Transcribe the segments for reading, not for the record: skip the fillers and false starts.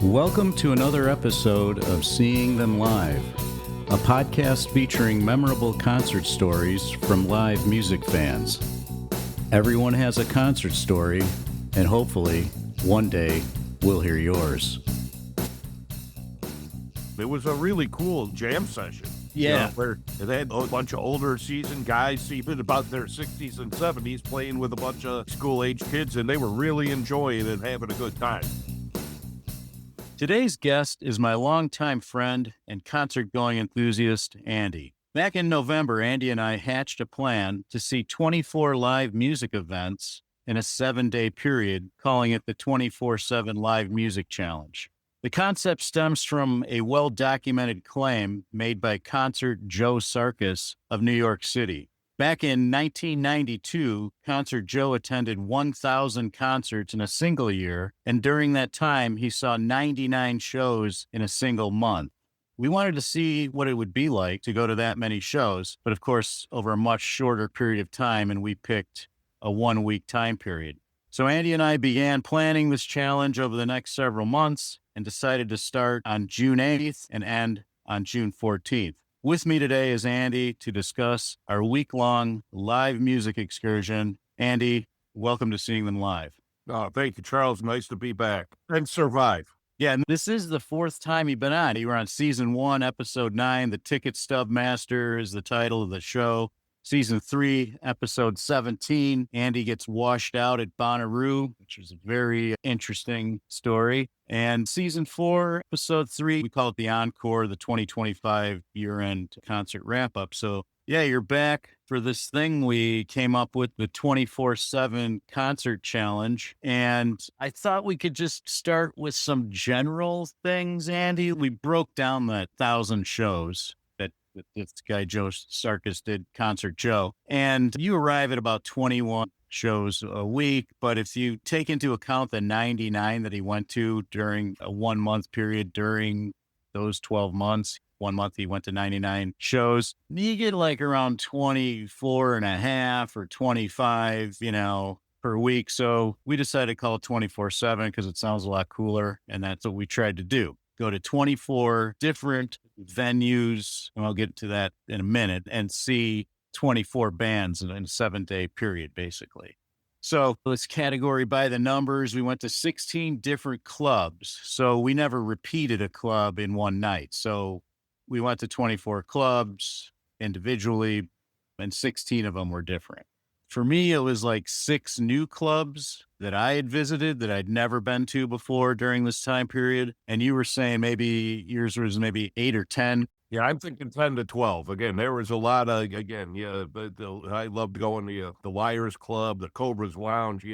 Welcome to another episode of Seeing Them Live, a podcast featuring memorable concert stories from live music fans. Everyone has a concert story, and hopefully, one day, we'll hear yours. It was a really cool jam session. Yeah. Where it had a bunch of older seasoned guys, even about their 60s and 70s, playing with a bunch of school-age kids, and they were really enjoying it and having a good time. Today's guest is my longtime friend and concert-going enthusiast, Andy. Back in November, Andy and I hatched a plan to see 24 live music events in a 7-day period, calling it the 24/7 Live Music Challenge. The concept stems from a well-documented claim made by concert Joe Sarkis of New York City. Back in 1992, Concert Joe attended 1,000 concerts in a single year, and during that time, he saw 99 shows in a single month. We wanted to see what it would be like to go to that many shows, but of course, over a much shorter period of time, and we picked a 1-week time period. So Andy and I began planning this challenge over the next several months and decided to start on June 8th and end on June 14th. With me today is Andy to discuss our week-long live music excursion. Andy, welcome to Seeing Them Live. Oh, thank you, Charles. Nice to be back and survive. Yeah, and this is the 4th time you've been on. You were on Season 1, Episode 9. The Ticket Stub Master is the title of the show. Season 3, Episode 17, Andy gets washed out at Bonnaroo, which is a very interesting story. And Season 4, Episode 3, we call it the Encore, the 2025 year-end concert wrap-up. So, yeah, you're back for this thing we came up with, the 24/7 concert challenge. And I thought we could just start with some general things, Andy. We broke down that 1,000 shows that this guy Joe Sarkis did, Concert Joe, and you arrive at about 21 shows a week. But if you take into account the 99 that he went to during a 1-month period during those 12 months, 1 month he went to 99 shows, you get like around 24 and a half or 25, per week. So we decided to call it 24/7 because it sounds a lot cooler. And that's what we tried to do. Go to 24 different venues, and I'll get to that in a minute, and see 24 bands in a 7-day period, basically. So let's category by the numbers. We went to 16 different clubs. So we never repeated a club in one night. So we went to 24 clubs individually, and 16 of them were different. For me, it was like 6 new clubs that I had visited that I'd never been to before during this time period. And you were saying maybe yours was maybe 8 or 10. Yeah, I'm thinking 10 to 12. Again, there was a lot of, but I loved going to the Liars Club, the Cobra's Lounge.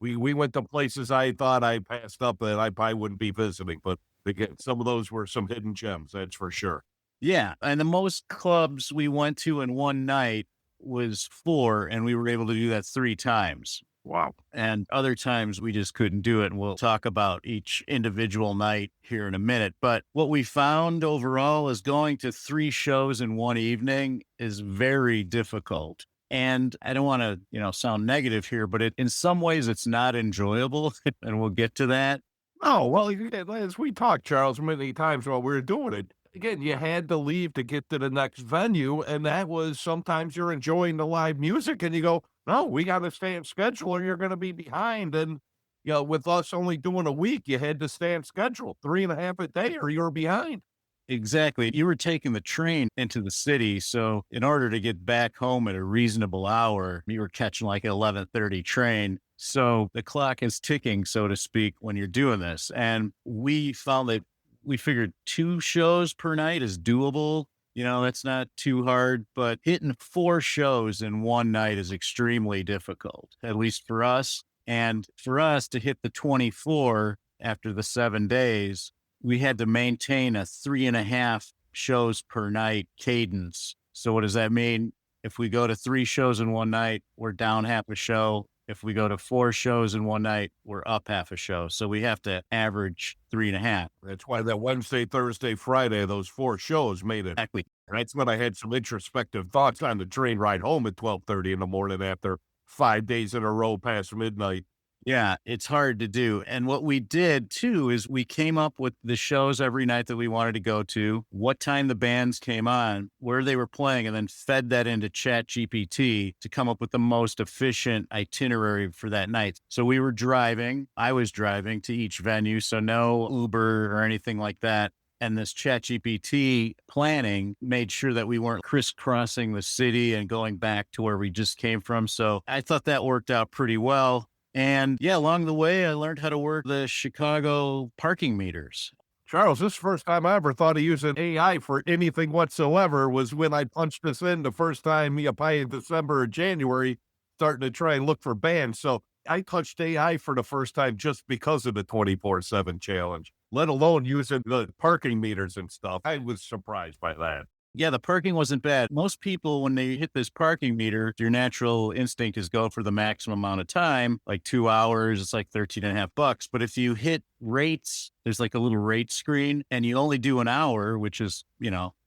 We went to places I thought I passed up that I probably wouldn't be visiting. But again, some of those were some hidden gems, that's for sure. Yeah. And the most clubs we went to in one night was 4, and we were able to do that 3 times. Wow. And other times we just couldn't do it. And we'll talk about each individual night here in a minute. But what we found overall is going to 3 shows in one evening is very difficult. And I don't want to, sound negative here, but in some ways it's not enjoyable. And we'll get to that. Oh, well, as we talked, Charles, many times while we were doing it, again, you had to leave to get to the next venue, and that was sometimes you're enjoying the live music, and you go, no, we got to stay on schedule or you're going to be behind. And, with us only doing a week, you had to stay on schedule 3.5 a day or you're behind. Exactly. You were taking the train into the city. So in order to get back home at a reasonable hour, you were catching like an 11:30 train. So the clock is ticking, so to speak, when you're doing this. And we found that we figured 2 shows per night is doable. That's not too hard, but hitting 4 shows in one night is extremely difficult, at least for us. And for us to hit the 24 after the 7 days, we had to maintain a 3.5 shows per night cadence. So what does that mean? If we go to 3 shows in one night, we're down half a show. If we go to 4 shows in one night, we're up half a show. So we have to average 3.5. That's why that Wednesday, Thursday, Friday, those 4 shows made it. Exactly. That's when I had some introspective thoughts on the train ride home at 12:30 in the morning after 5 days in a row past midnight. Yeah, it's hard to do. And what we did too is we came up with the shows every night that we wanted to go to, what time the bands came on, where they were playing, and then fed that into ChatGPT to come up with the most efficient itinerary for that night. So we were driving, I was driving to each venue, so no Uber or anything like that. And this ChatGPT planning made sure that we weren't crisscrossing the city and going back to where we just came from. So I thought that worked out pretty well. And yeah, along the way, I learned how to work the Chicago parking meters. Charles, this is the first time I ever thought of using AI for anything whatsoever was when I punched this in the first time, probably in December or January, starting to try and look for bands. So I touched AI for the first time just because of the 24/7 challenge, let alone using the parking meters and stuff. I was surprised by that. Yeah, the parking wasn't bad. Most people, when they hit this parking meter, your natural instinct is go for the maximum amount of time, like 2 hours, it's like 13 and a half bucks. But if you hit rates, there's like a little rate screen and you only do an hour, which is,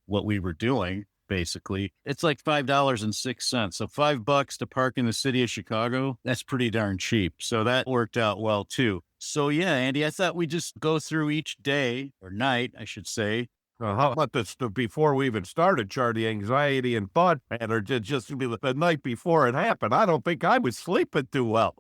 what we were doing. Basically, it's like $5.06. So $5 to park in the city of Chicago, that's pretty darn cheap. So that worked out well too. So yeah, Andy, I thought we just go through each day or night, I should say. How about this before we even started, Charlie? Anxiety and thought pattern just to be the night before it happened. I don't think I was sleeping too well.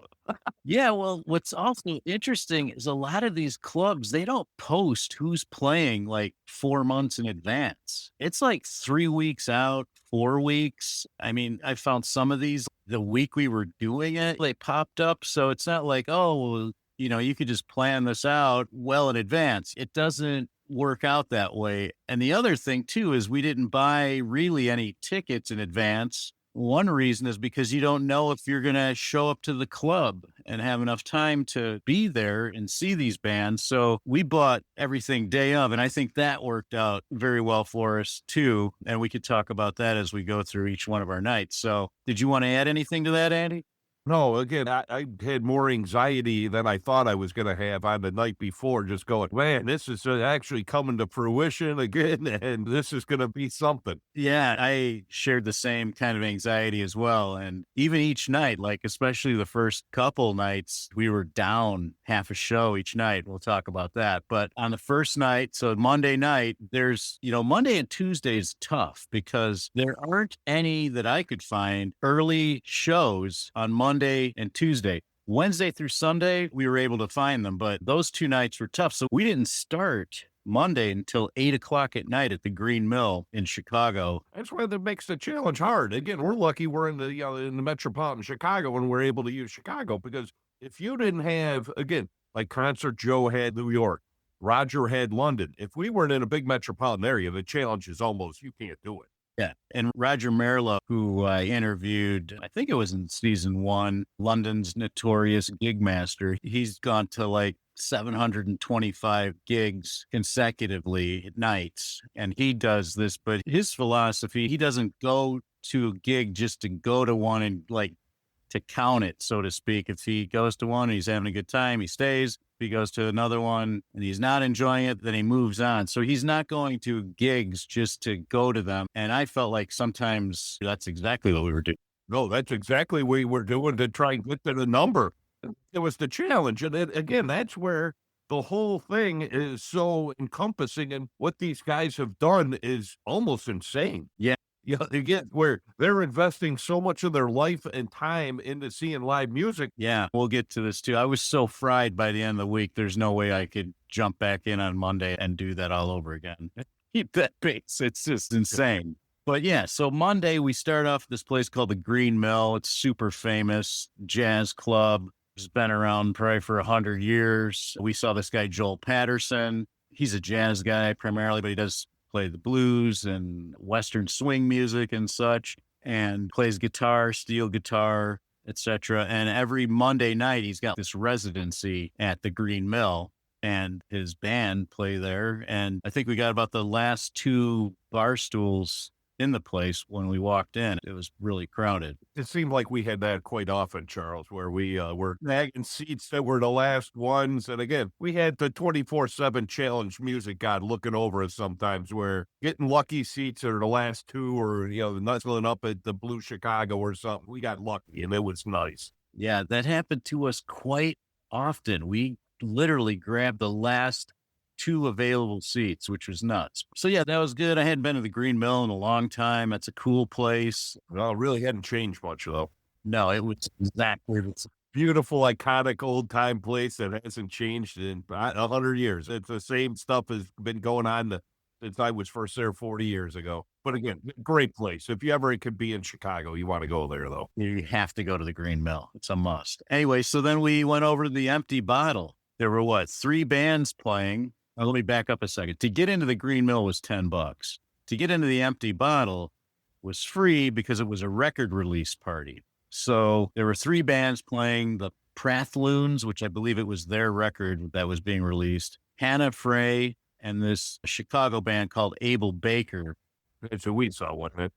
Yeah, well, what's also interesting is a lot of these clubs, they don't post who's playing like 4 months in advance. It's like 3 weeks out, 4 weeks. I mean, I found some of these the week we were doing it, they popped up. So it's not like, oh, well, you could just plan this out well in advance. It doesn't work out that way. And the other thing too is we didn't buy really any tickets in advance. One reason is because you don't know if you're going to show up to the club and have enough time to be there and see these bands. So we bought everything day of, and I think that worked out very well for us too. And we could talk about that as we go through each one of our nights. So did you want to add anything to that, Andy? No, again, I had more anxiety than I thought I was going to have on the night before, just going, man, this is actually coming to fruition again, and this is going to be something. Yeah, I shared the same kind of anxiety as well. And even each night, like especially the first couple nights, we were down half a show each night. We'll talk about that. But on the first night, so Monday night, there's, Monday and Tuesday is tough because there aren't any that I could find early shows on Monday and Tuesday. Wednesday through Sunday, we were able to find them, but those 2 nights were tough. So we didn't start Monday until 8 o'clock at night at the Green Mill in Chicago. That's why that makes the challenge hard. Again, we're lucky we're in the metropolitan Chicago and we're able to use Chicago, because if you didn't have, again, like Concert Joe had New York, Roger had London. If we weren't in a big metropolitan area, the challenge is almost, you can't do it. Yeah. And Roger Merlo, who I interviewed, I think it was in season 1, London's notorious gig master. He's gone to like 725 gigs consecutively at nights. And he does this, but his philosophy, he doesn't go to a gig just to go to one and like to count it, so to speak. If he goes to one and he's having a good time, he stays. If he goes to another one and he's not enjoying it, then he moves on. So he's not going to gigs just to go to them. And I felt like sometimes that's exactly what we were doing. No, that's exactly what we were doing to try and get to the number. It was the challenge. And again, that's where the whole thing is so encompassing. And what these guys have done is almost insane. Yeah. Yeah, again, where they're investing so much of their life and time into seeing live music. Yeah, we'll get to this too. I was so fried by the end of the week. There's no way I could jump back in on Monday and do that all over again. Keep that pace. It's just insane. But yeah, so Monday we start off at this place called the Green Mill. It's super famous jazz club. It's been around probably for 100 years. We saw this guy, Joel Patterson. He's a jazz guy primarily, but he does play the blues and Western swing music and such, and plays guitar, steel guitar, etc. And every Monday night, he's got this residency at the Green Mill, and his band play there. And I think we got about the last 2 bar stools in the place when we walked in. It was really crowded. It seemed like we had that quite often, Charles, where we were nagging seats that were the last ones. And again, we had the 24/7 challenge music god looking over us sometimes, where getting lucky seats are the last 2, or, nuzzling up at the Blue Chicago or something. We got lucky and it was nice. Yeah, that happened to us quite often. We literally grabbed the last two available seats, which was nuts. So yeah, that was good. I hadn't been to the Green Mill in a long time. It's a cool place. Well, it really hadn't changed much, though. No, it was exactly the same. Beautiful, iconic, old-time place that hasn't changed in 100 years. It's the same stuff has been going on since I was first there 40 years ago. But again, great place. If you ever could be in Chicago, you wanna go there, though. You have to go to the Green Mill. It's a must. Anyway, so then we went over to the Empty Bottle. There were what, 3 bands playing. Let me back up a second. To get into the Green Mill was $10. To get into the Empty Bottle was free because it was a record release party. So there were 3 bands playing: the Prathloons, which I believe it was their record that was being released, Hannah Frey, and this Chicago band called Abel Baker. That's who we saw, wasn't it?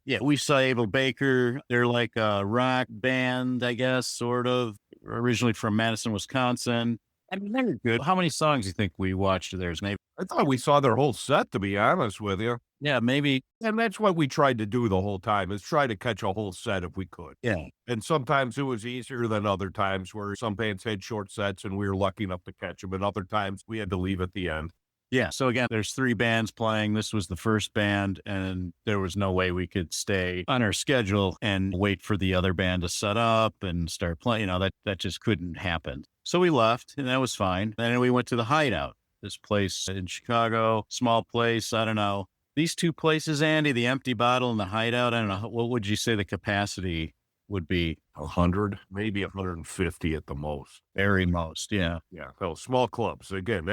Yeah, we saw Abel Baker. They're like a rock band, I guess, sort of, originally from Madison, Wisconsin. I mean, they're good. How many songs do you think we watched of theirs? Maybe, I thought we saw their whole set, to be honest with you. yeah, maybe, And that's what we tried to do the whole time, is try to catch a whole set if we could. yeah. And sometimes it was easier than other times where some bands had short sets and we were lucky enough to catch them, and other times we had to leave at the end. Yeah. So again, there's 3 bands playing. This was the first band, and there was no way we could stay on our schedule and wait for the other band to set up and start playing. You know, that just couldn't happen. So we left, and that was fine. And then we went to the Hideout, this place in Chicago, small place. I don't know. These 2 places, Andy, the Empty Bottle and the Hideout, I don't know. What would you say the capacity would be? 100, maybe 150 at the most. Very most. Yeah. Yeah, those small clubs. Again,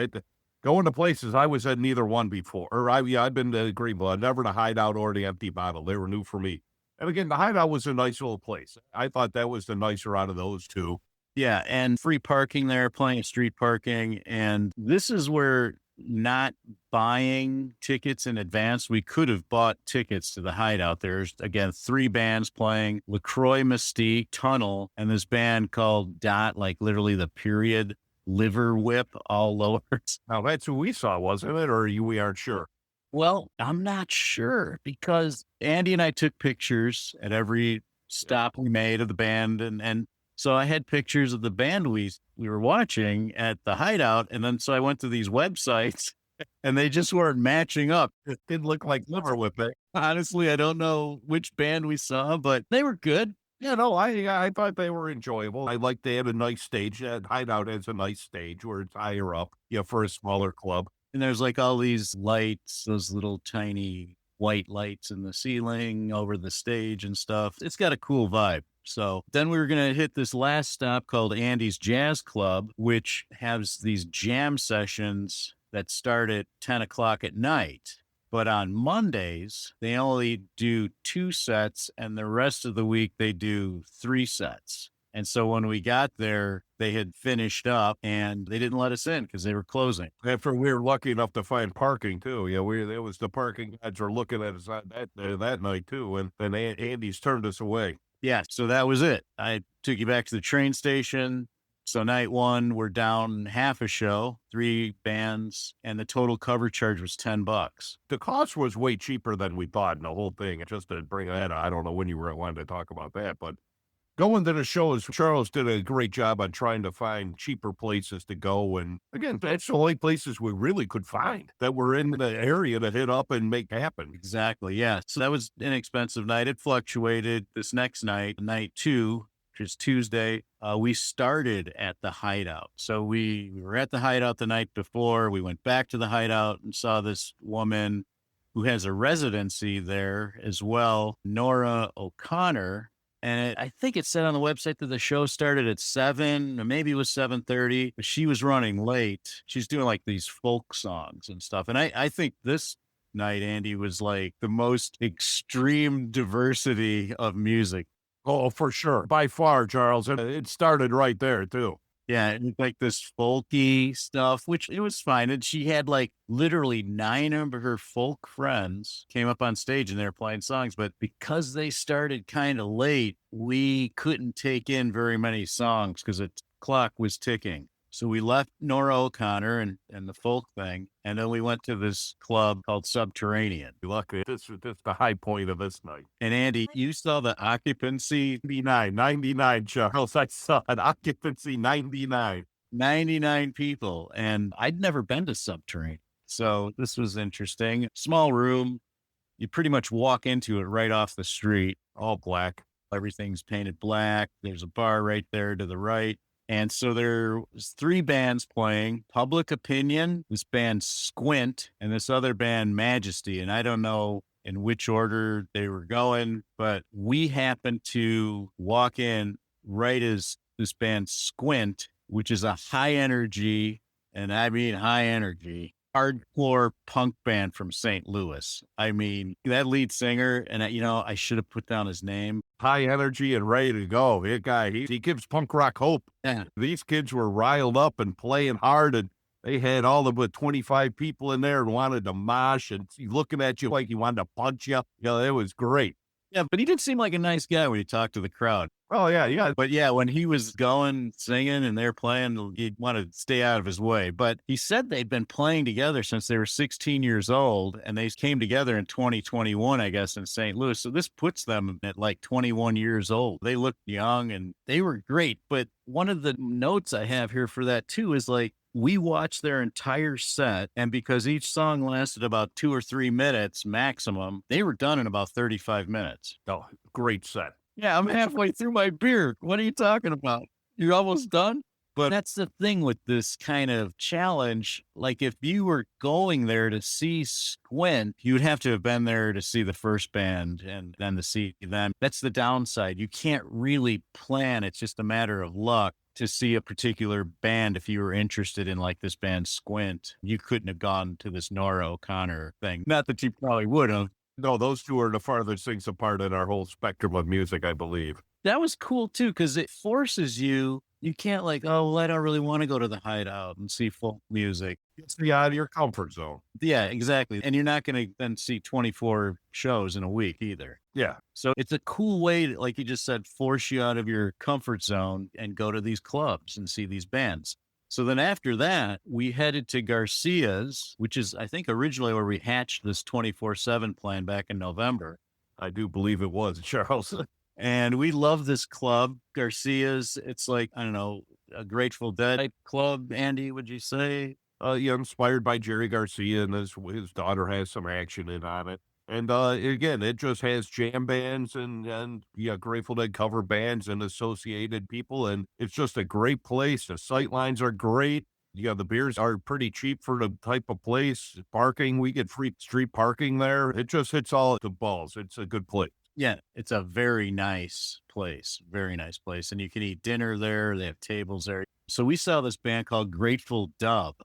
going to places I was at neither one before. Or I've been to Greenville, never the Hideout or the Empty Bottle. They were new for me. And again, the Hideout was a nice little place. I thought that was the nicer out of those 2. Yeah, and free parking there, plenty of street parking. And this is where not buying tickets in advance, we could have bought tickets to the Hideout. There's, again, 3 bands playing: LaCroix Mystique, Tunnel, and this band called Dot, like literally the period, Liver Whip, all lowers. Now, that's who we saw, wasn't it? Or we aren't sure? Well, I'm not sure, because Andy and I took pictures at every stop we made of the band, and so I had pictures of the band we were watching at the Hideout, and then so I went to these websites, and they just weren't matching up. It didn't look like Liver Whip. Honestly, I don't know which band we saw, but they were good. Yeah, no, I thought they were enjoyable. I like they had a nice stage. Hideout has a nice stage where it's higher up, for a smaller club. And there's like all these lights, those little tiny white lights in the ceiling over the stage and stuff. It's got a cool vibe. So then we were going to hit this last stop called Andy's Jazz Club, which has these jam sessions that start at 10 o'clock at night. But on Mondays, they only do 2 sets, and the rest of the week they do 3 sets. And so when we got there, they had finished up and they didn't let us in because they were closing. After we were lucky enough to find parking too. Yeah, it was the parking guys were looking at us that night too, and then Andy's turned us away. Yeah, so that was it. I took you back to the train station. So night 1, we're down half a show, 3 bands, and the total cover charge was $10. The cost was way cheaper than we thought in the whole thing. Just to bring that, I don't know when you wanted to talk about that, but going to the shows, Charles did a great job on trying to find cheaper places to go. And again, that's the only places we really could find that were in the area to hit up and make happen. Exactly. Yeah. So that was an inexpensive night. It fluctuated. This next night, night 2, which is Tuesday, we started at the Hideout. So we were at the Hideout the night before. We went back to the Hideout and saw this woman who has a residency there as well, Nora O'Connor. And I think it said on the website that the show started at 7, or maybe it was 7:30, but she was running late. She's doing like these folk songs and stuff. And I think this night, Andy, was like the most extreme diversity of music. Oh, for sure. By far, Charles. And it started right there too. Yeah, it was like this folky stuff, which it was fine. And she had like literally 9 of her folk friends came up on stage and they were playing songs. But because they started kind of late, we couldn't take in very many songs because the clock was ticking. So we left Nora O'Connor and the folk thing, and then we went to this club called Subterranean. Luckily, this is the high point of this night. And Andy, you saw the occupancy. 99, Charles. I saw an occupancy 99. 99 people. And I'd never been to Subterranean. So this was interesting. Small room. You pretty much walk into it right off the street, all black. Everything's painted black. There's a bar right there to the right. And so there was three bands playing: Public Opinion, this band Squint, and this other band Majesty. And I don't know in which order they were going, but we happened to walk in right as this band Squint, which is a high energy, and I mean high energy, hardcore punk band from St. Louis. I mean, that lead singer, and I should have put down his name. High energy and ready to go. That guy, he gives punk rock hope. Yeah. These kids were riled up and playing hard, and they had all of but 25 people in there and wanted to mosh and looking at you like he wanted to punch you. It was great. Yeah, but he did seem like a nice guy when he talked to the crowd. Oh, yeah. But yeah, when he was going, singing, and they're playing, he'd want to stay out of his way. But he said they'd been playing together since they were 16 years old, and they came together in 2021, I guess, in St. Louis. So this puts them at like 21 years old. They looked young, and they were great. But one of the notes I have here for that, too, is like, we watched their entire set, and because each song lasted about 2 or 3 minutes maximum, they were done in about 35 minutes. Oh, great set. Yeah, I'm halfway through my beer. What are you talking about? You're almost done? But that's the thing with this kind of challenge. Like, if you were going there to see Squint, you'd have to have been there to see the first band and then to see them. That's the downside. You can't really plan. It's just a matter of luck to see a particular band. If you were interested in like this band Squint, you couldn't have gone to this Nora O'Connor thing. Not that you probably would have. No, those two are the farthest things apart in our whole spectrum of music, I believe. That was cool too, because it forces you. You can't like, oh, well, I don't really want to go to the Hideout and see folk music. It's out of your comfort zone. Yeah, exactly. And you're not going to then see 24 shows in a week either. Yeah. So it's a cool way to, like you just said, force you out of your comfort zone and go to these clubs and see these bands. So then after that, we headed to Garcia's, which is, I think, originally where we hatched this 24/7 plan back in November. I do believe it was, Charles. And we love this club, Garcia's. It's like, I don't know, a Grateful Dead type club, Andy, would you say? Inspired by Jerry Garcia, and his daughter has some action in on it. And again, it just has jam bands and Grateful Dead cover bands and associated people, and it's just a great place. The sight lines are great. The beers are pretty cheap for the type of place. Parking, we get free street parking there. It just hits all the balls. It's a good place. Yeah, it's a very nice place. And you can eat dinner there. They have tables there. So we saw this band called Grateful Dub.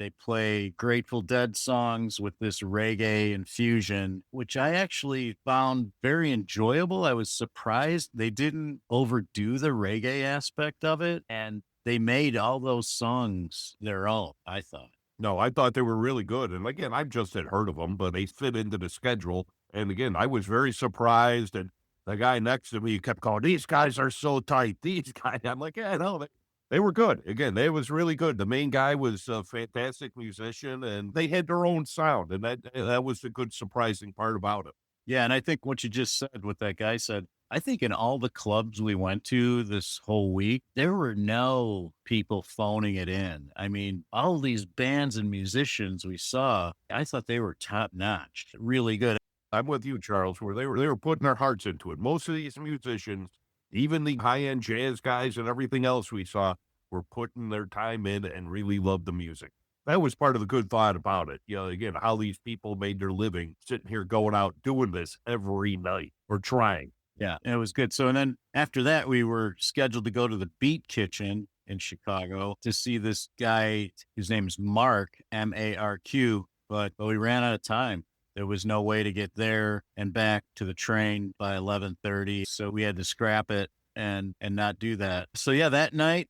They play Grateful Dead songs with this reggae infusion, which I actually found very enjoyable. I was surprised they didn't overdo the reggae aspect of it, and they made all those songs their own, I thought. No, I thought they were really good. And again, I just had heard of them, but they fit into the schedule. And again, I was very surprised. And the guy next to me kept going, "These guys are so tight. These guys." I'm like, yeah, no, they were good. Again, they was really good. The main guy was a fantastic musician, and they had their own sound. And that was the good, surprising part about it. Yeah, and I think what you just said, what that guy said, I think in all the clubs we went to this whole week, there were no people phoning it in. I mean, all these bands and musicians we saw, I thought they were top notch, really good. I'm with you, Charles, where they were putting their hearts into it. Most of these musicians, even the high-end jazz guys and everything else we saw, were putting their time in and really loved the music. That was part of the good thought about it. Again, how these people made their living, sitting here going out doing this every night or trying. Yeah, it was good. So, and then after that, we were scheduled to go to the Beat Kitchen in Chicago to see this guy. His name is Mark, M-A-R-Q, but we ran out of time. There was no way to get there and back to the train by 11:30, so we had to scrap it and not do that. So yeah, that night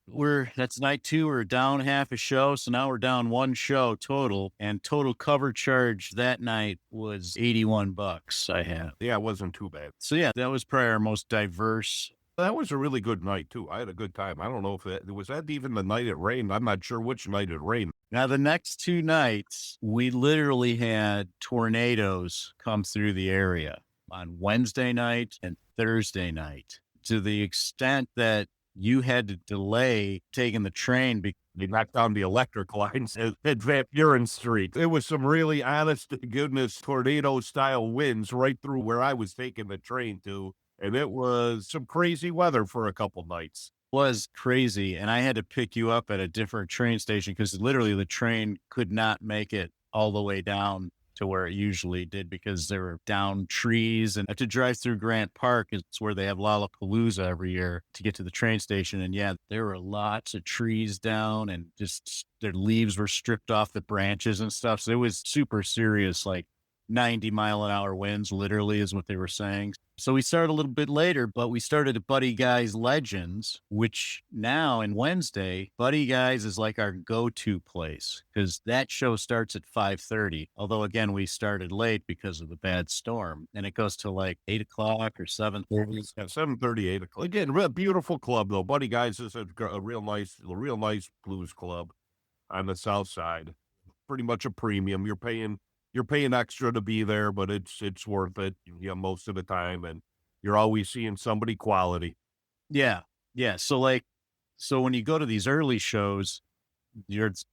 that's night 2. We're down half a show, so now we're down 1 show total, and total cover charge that night was $81 I had. Yeah, it wasn't too bad. So yeah, that was probably our most diverse. That was a really good night too. I had a good time. I don't know if that even the night it rained. I'm not sure which night it rained. Now, the next 2 nights, we literally had tornadoes come through the area on Wednesday night and Thursday night, to the extent that you had to delay taking the train because They knocked down the electric lines at Van Buren Street. It was some really honest to goodness tornado style winds right through where I was taking the train to. And it was some crazy weather for a couple nights. Was crazy. And I had to pick you up at a different train station because literally the train could not make it all the way down to where it usually did because there were down trees, and I had to drive through Grant Park. It's where they have Lollapalooza every year to get to the train station. And yeah, there were lots of trees down and just their leaves were stripped off the branches and stuff. So it was super serious, like 90-mile-an-hour winds, literally, is what they were saying. So we started a little bit later, but we started at Buddy Guy's Legends, which now in Wednesday, Buddy Guy's is like our go-to place because that show starts at 5:30. Although again, we started late because of the bad storm, and it goes to like 8 o'clock or 7:30. Yeah, 7:30, 8 o'clock. Again, real beautiful club though. Buddy Guys is a real nice blues club on the south side. Pretty much a premium. You're paying extra to be there, but it's worth it, most of the time, and you're always seeing somebody quality. Yeah. Yeah. So when you go to these early shows, there's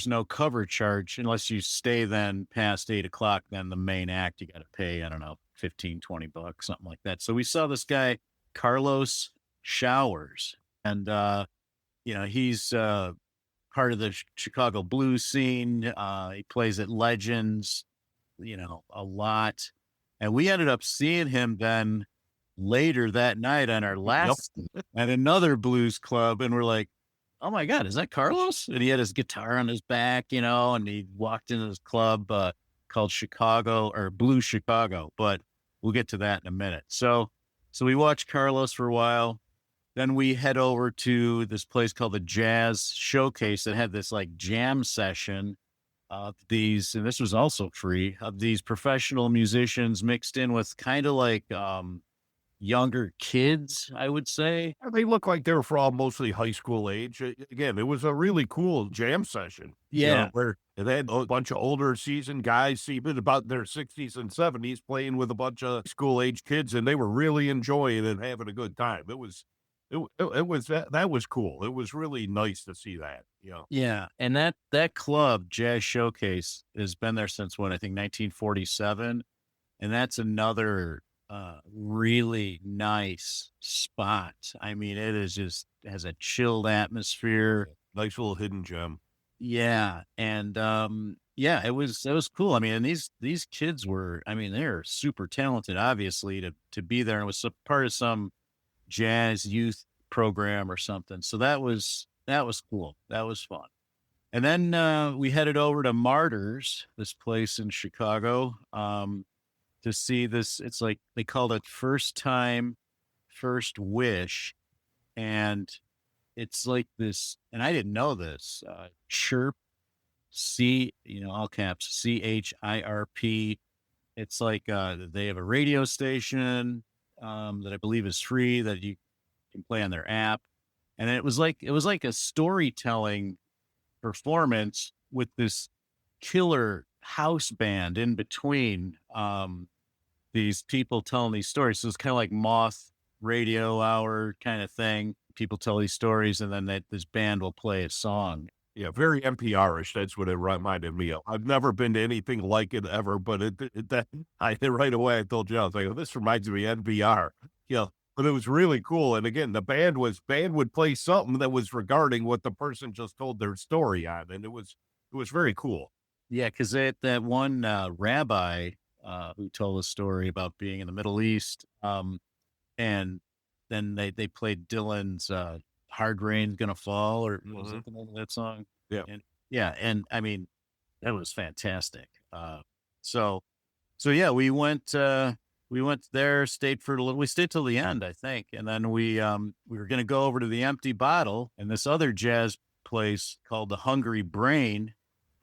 no cover charge unless you stay then past 8 o'clock. Then the main act, you got to pay, I don't know, 15, $20, something like that. So we saw this guy, Carlos Showers, and, he's, part of the Chicago blues scene. He plays at Legends, a lot. And we ended up seeing him then later that night on our last at another blues club. And we're like, oh my God, is that Carlos? And he had his guitar on his back, and he walked into this club called Chicago or Blue Chicago, but we'll get to that in a minute. So we watched Carlos for a while. Then we head over to this place called the Jazz Showcase that had this like jam session of these, and this was also free, of these professional musicians mixed in with kind of like younger kids, I would say. They look like they were for all mostly high school age. Again, it was a really cool jam session. Yeah. Where they had a bunch of older seasoned guys, even about their 60s and 70s, playing with a bunch of school age kids, and they were really enjoying it and having a good time. It was that was cool. It was really nice to see that. Yeah. And that club, Jazz Showcase, has been there since what, I think 1947. And that's another really nice spot. I mean, it is just has a chilled atmosphere. Nice little hidden gem. Yeah. And it was cool. I mean, and these kids were, I mean, they're super talented, obviously, to be there. And it was part of some jazz youth program or something. So that was cool. That was fun. And then we headed over to Martyrs, this place in Chicago, to see this. It's like they called it First Time, First Wish. And it's like this, and I didn't know this, chirp, all caps, CHIRP. It's like they have a radio station that I believe is free that you can play on their app. And it was like a storytelling performance with this killer house band in between these people telling these stories. So it's kind of like Moth radio hour kind of thing. People tell these stories and then this band will play a song. Yeah, very NPR-ish. That's what it reminded me of. I've never been to anything like it ever, but right away I told you, I was like, oh, this reminds me of NPR. But it was really cool. And again, the band would play something that was regarding what the person just told their story on, and it was very cool. Yeah, because that one rabbi who told a story about being in the Middle East, and then they played Dylan's Hard Rain's Gonna Fall, or was that the name of that song? Yeah. And I mean, that was fantastic. So yeah, we went there, stayed for a little, we stayed till the end, I think. And then we were going to go over to the Empty Bottle and this other jazz place called the Hungry Brain.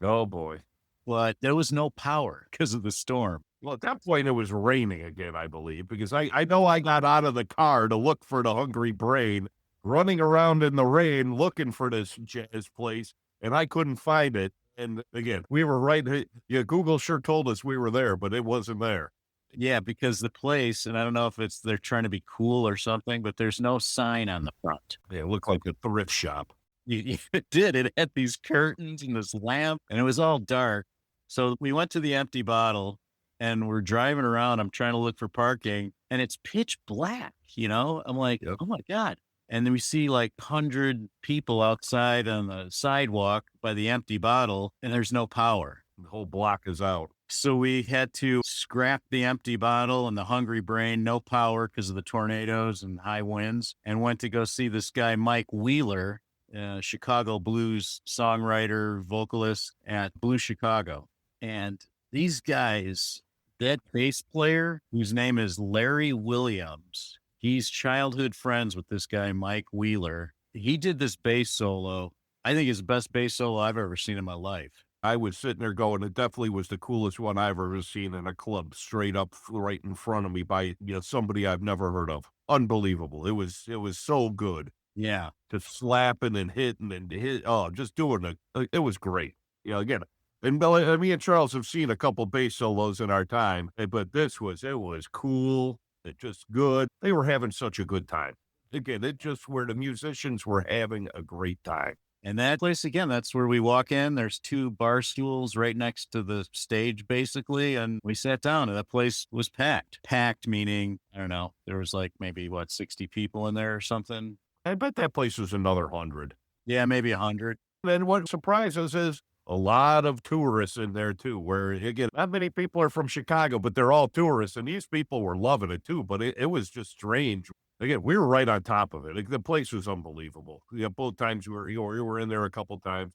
Oh boy. But there was no power because of the storm. Well, at that point it was raining again, I believe, because I know I got out of the car to look for the Hungry Brain, running around in the rain looking for this jazz place, and I couldn't find it. And again, we were right. Yeah, Google sure told us we were there, but it wasn't there. Yeah, because the place, and I don't know if they're trying to be cool or something, but there's no sign on the front. Yeah, it looked like a thrift shop. It did. It had these curtains and this lamp, and it was all dark. So we went to the Empty Bottle, and we're driving around. I'm trying to look for parking, and it's pitch black. I'm like, Yep. oh my God. And then we see like 100 people outside on the sidewalk by the Empty Bottle, and there's no power. The whole block is out. So we had to scrap the Empty Bottle and the Hungry Brain, no power because of the tornadoes and high winds, and went to go see this guy, Mike Wheeler, Chicago blues songwriter, vocalist at Blue Chicago. And these guys, that bass player, whose name is Larry Williams, he's childhood friends with this guy, Mike Wheeler. He did this bass solo. I think it's the best bass solo I've ever seen in my life. I was sitting there going, it definitely was the coolest one I've ever seen in a club, straight up right in front of me by somebody I've never heard of. Unbelievable. It was so good. Yeah. Just slapping and hitting and hit. Oh, just doing it was great. Again, and me and Charles have seen a couple bass solos in our time, but it was cool. It just good. They were having such a good time. Again, it just where the musicians were having a great time. And that place, again, that's where we walk in. There's 2 bar stools right next to the stage, basically. And we sat down and that place was packed. Packed meaning, I don't know, there was like maybe 60 people in there or something. I bet that place was another 100. Yeah, maybe 100. And what surprises is a lot of tourists in there too, where again, not many people are from Chicago, but they're all tourists. And these people were loving it too. But it was just strange. Again, we were right on top of it. The place was unbelievable. Both times we were in there a couple times.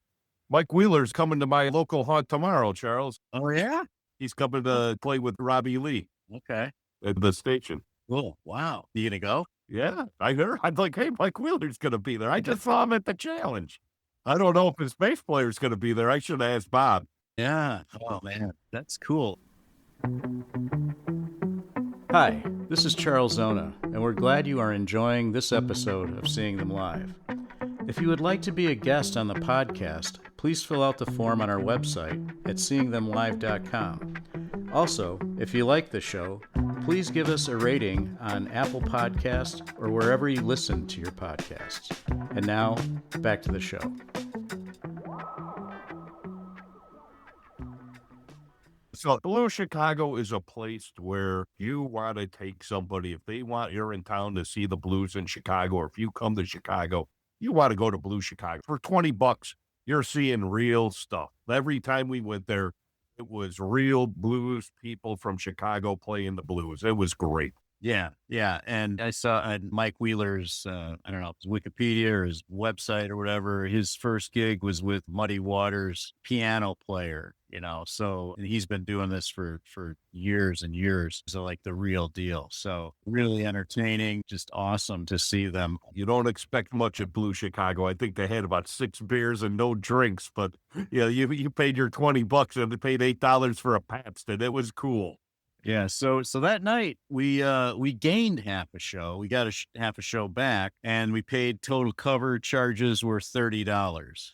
Mike Wheeler's coming to my local haunt tomorrow, Charles. Oh, yeah? He's coming to play with Robbie Lee Okay. at the station. Cool. Wow. You going to go? Yeah, I heard. I'm like, hey, Mike Wheeler's going to be there. I just saw him at the challenge. I don't know if his bass player's going to be there. I should have asked Bob. Yeah. Oh, man. That's cool. Hi, this is Charles Zona, and we're glad you are enjoying this episode of Seeing Them Live. If you would like to be a guest on the podcast, please fill out the form on our website at seeingthemlive.com. Also, if you like the show, please give us a rating on Apple Podcasts or wherever you listen to your podcasts. And now, back to the show. So Blue Chicago is a place where you want to take somebody, if you're in town to see the blues in Chicago, or if you come to Chicago, you want to go to Blue Chicago. For $20, you're seeing real stuff. Every time we went there, it was real blues people from Chicago playing the blues. It was great. Yeah, yeah. And I saw on Mike Wheeler's, I don't know, his Wikipedia or his website or whatever, his first gig was with Muddy Waters, piano player, so he's been doing this for years and years. So like the real deal. So really entertaining, just awesome to see them. You don't expect much at Blue Chicago. I think they had about 6 beers and no drinks, but you paid your $20 and they paid $8 for a Pabst, and it was cool. Yeah, so that night we gained half a show. We got half a show back, and we paid total cover charges were $30.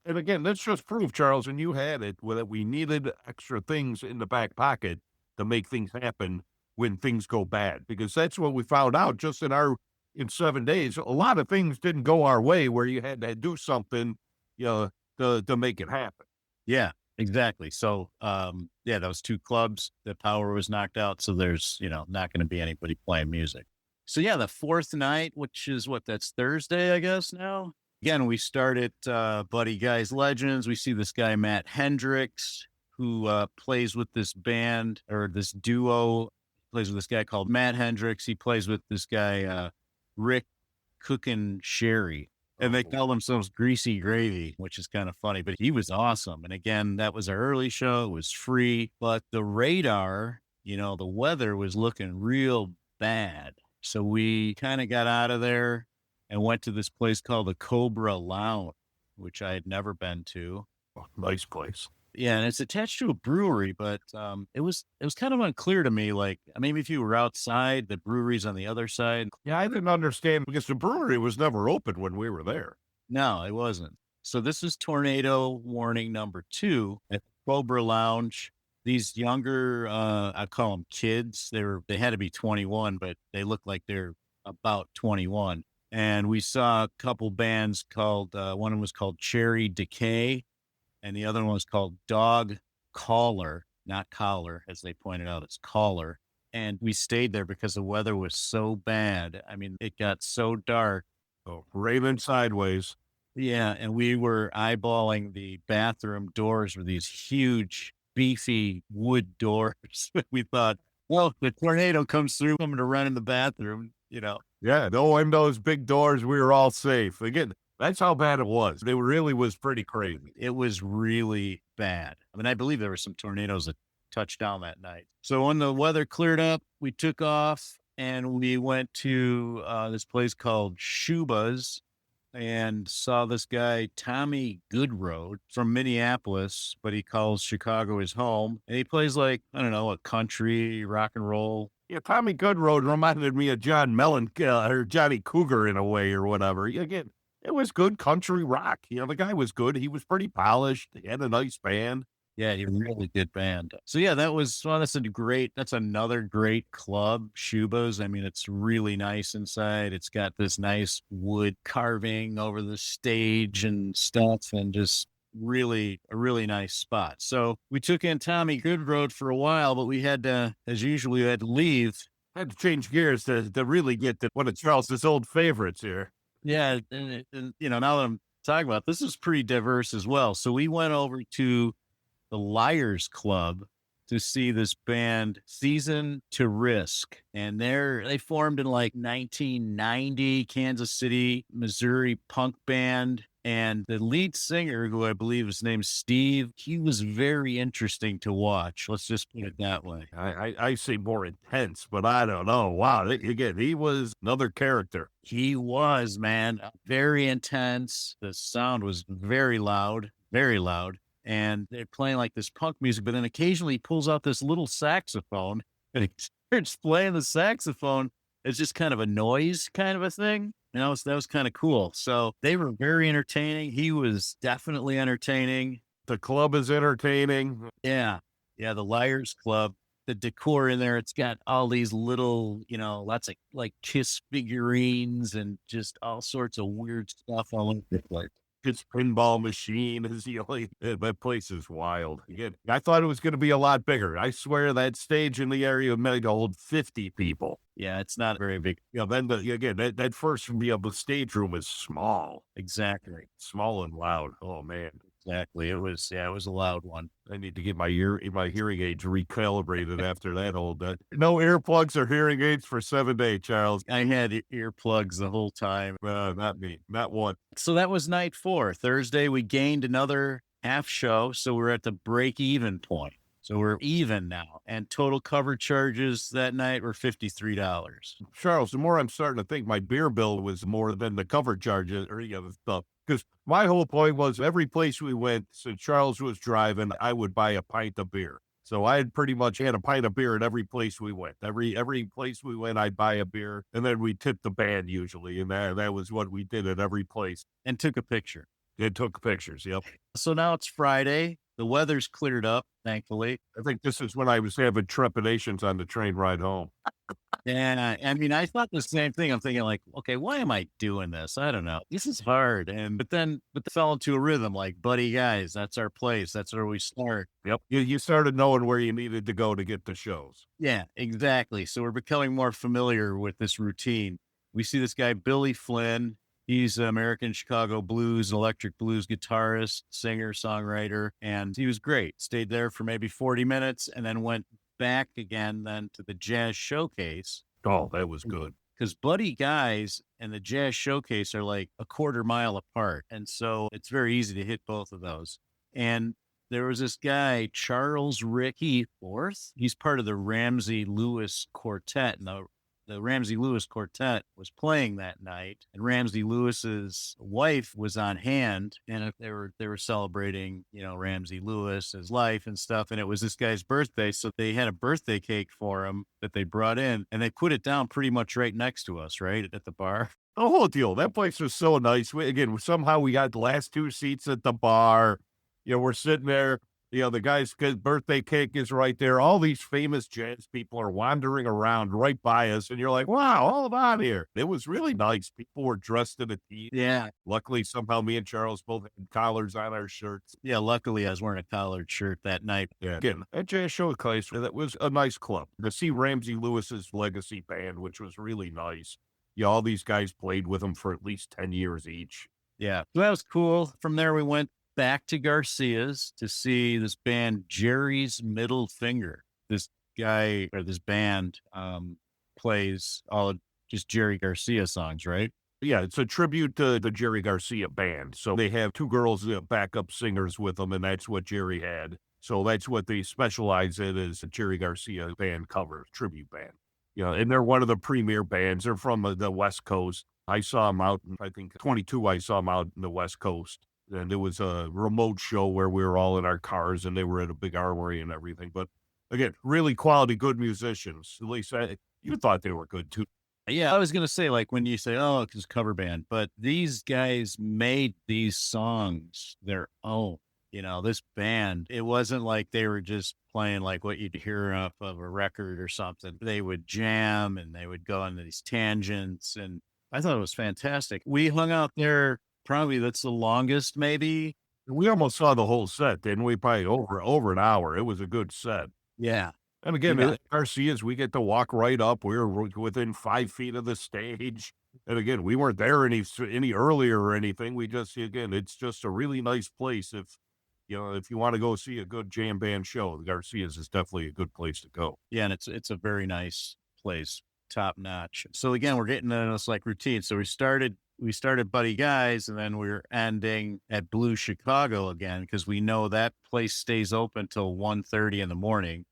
And again, let's just prove, Charles, and you had it, that we needed extra things in the back pocket to make things happen when things go bad. Because that's what we found out just in 7 days. A lot of things didn't go our way where you had to do something, to make it happen. Yeah. Exactly. So, those 2 clubs, the power was knocked out. So there's, not going to be anybody playing music. So yeah, the 4th night, which is that's Thursday, I guess now. Again, we start at Buddy Guy's Legends. We see this guy, Matt Hendricks, who plays with this band or this duo, plays with this guy called Matt Hendricks. He plays with this guy, Rick Cookin' Sherry. And they call themselves Greasy Gravy, which is kind of funny, but he was awesome. And again, that was our early show. It was free, but the radar, the weather was looking real bad. So we kind of got out of there and went to this place called the Cobra Lounge, which I had never been to. Oh, nice place. Yeah, and it's attached to a brewery, but it was kind of unclear to me. Like maybe if you were outside, the brewery's on the other side. Yeah, I didn't understand because the brewery was never open when we were there. No, it wasn't. So this is tornado warning number 2 at Cobra Lounge. These younger, I call them kids. They had to be 21, but they look like they're about 21. And we saw a couple bands called, one was called Cherry Decay, and the other one was called Dog Caller, not Collar, as they pointed out, it's Caller. And we stayed there because the weather was so bad. I mean, it got so dark. Oh, raining sideways. Yeah, and we were eyeballing the bathroom doors with these huge, beefy wood doors. We thought, well, if the tornado comes through, I'm going to run in the bathroom, you know. Yeah, knowing those big doors, we were all safe. Again, that's how bad it was. It really was pretty crazy. It was really bad. I mean, I believe there were some tornadoes that touched down that night. So when the weather cleared up, we took off and we went to this place called Shuba's and saw this guy, Tommy Goodroad from Minneapolis, but he calls Chicago his home. And he plays like, I don't know, a country, rock and roll. Yeah, Tommy Goodroad reminded me of John Mellon or Johnny Cougar in a way or whatever. Again, it was good country rock. You know, the guy was good. He was pretty polished. He had a nice band. Yeah, he really good band. So yeah, that's another great club, Shuba's. I mean, it's really nice inside. It's got this nice wood carving over the stage and stuff, and just really a really nice spot. So we took in Tommy Goodroad for a while, but we had to, as usual, we had to leave. Had to change gears to really get to one of Charles's old favorites here. Yeah, and you know, now that I'm talking about this is pretty diverse as well. So we went over to the Liars Club to see this band Season to Risk. And they formed in like 1990, Kansas City, Missouri punk band. And the lead singer, who I believe his name's Steve, he was very interesting to watch. Let's just put it that way. I say more intense, but I don't know. Wow. Again, he was another character. He was, man, very intense. The sound was very loud, very loud. And they're playing like this punk music, but then occasionally he pulls out this little saxophone and he starts playing the saxophone. It's just kind of a noise kind of a thing. You know, that was kind of cool. So they were very entertaining. He was definitely entertaining. The club is entertaining. Yeah. Yeah. The Liars Club, the decor in there, it's got all these little, you know, lots of like Kiss figurines and just all sorts of weird stuff all over the place. His pinball machine is the only, that place is wild. Again, I thought it was going to be a lot bigger. I swear that stage in the area might hold 50 people. Yeah, it's not very big. You know, then again, that first the stage room is small. Exactly. Small and loud. Oh man. Exactly. It was a loud one. I need to get my hearing aids recalibrated after that old. No earplugs or hearing aids for 7 days, Charles. I had earplugs the whole time. Not me, not one. So that was night 4. Thursday, we gained another half show. So we're at the break-even point. So we're even now. And total cover charges that night were $53. Charles, the more I'm starting to think my beer bill was more than the cover charges or the other stuff. Because my whole point was every place we went, since Charles was driving, I would buy a pint of beer. So I had pretty much had a pint of beer at every place we went. Every place we went, I'd buy a beer. And then we tipped the band usually. And that was what we did at every place. And took a picture. It took pictures, yep. So now it's Friday. The weather's cleared up, thankfully. I think this is when I was having trepidations on the train ride home. Yeah, I mean, I thought the same thing. I'm thinking like, okay, why am I doing this? I don't know. This is hard. But fell into a rhythm like, buddy, guys, that's our place. That's where we start. Yep. You started knowing where you needed to go to get the shows. Yeah, exactly. So we're becoming more familiar with this routine. We see this guy, Billy Flynn. He's an American Chicago blues, electric blues guitarist, singer, songwriter, and he was great. Stayed there for maybe 40 minutes and then went back again then to the Jazz Showcase. Oh, that was good. Because Buddy Guys and the Jazz Showcase are like a quarter mile apart. And so it's very easy to hit both of those. And there was this guy, Charles Ricky IV. He's part of the Ramsey Lewis Quartet. And the Ramsey Lewis Quartet was playing that night, and Ramsey Lewis's wife was on hand, and they were celebrating, you know, Ramsey Lewis, his life and stuff, and it was this guy's birthday, so they had a birthday cake for him that they brought in, and they put it down pretty much right next to us, right, at the bar. The whole deal. That place was so nice. Somehow we got the last 2 seats at the bar. You know, we're sitting there. The guy's birthday cake is right there. All these famous jazz people are wandering around right by us, and you're like, wow, all about here. It was really nice. People were dressed in a tee. Yeah. Luckily, somehow me and Charles both had collars on our shirts. Yeah. Luckily, I was wearing a collared shirt that night. Yeah. Again, at Jazz Showcase, that was a nice club. To see Ramsey Lewis's legacy band, which was really nice. Yeah, all these guys played with him for at least 10 years each. Yeah. So that was cool. From there, we went back to Garcia's to see this band, Jerry's Middle Finger. This guy or this band plays all just Jerry Garcia songs, right? Yeah, it's a tribute to the Jerry Garcia band. So they have two girls, backup singers with them, and that's what Jerry had. So that's what they specialize in, is a Jerry Garcia band cover, tribute band. And they're one of the premier bands. They're from the West Coast. I saw them out, I think 22, I saw them out in the West Coast. And it was a remote show where we were all in our cars and they were at a big armory and everything. But again, really quality, good musicians. At least you thought they were good too. Yeah, I was going to say, like, when you say, oh, it's cover band, but these guys made these songs their own. This band, it wasn't like they were just playing like what you'd hear off of a record or something. They would jam and they would go on these tangents. And I thought it was fantastic. We hung out there, probably that's the longest, maybe. We almost saw the whole set, didn't we? Probably over an hour. It was a good set. Yeah. And again, at Garcia's, we get to walk right up. We were within 5 feet of the stage. And again, we weren't there any earlier or anything. We just, again, it's just a really nice place. If you want to go see a good jam band show, the Garcia's is definitely a good place to go. Yeah, and it's a very nice place, top notch. So again, we're getting into this like routine. So we started Buddy Guy's, and then we're ending at Blue Chicago again, because we know that place stays open till 1:30 in the morning.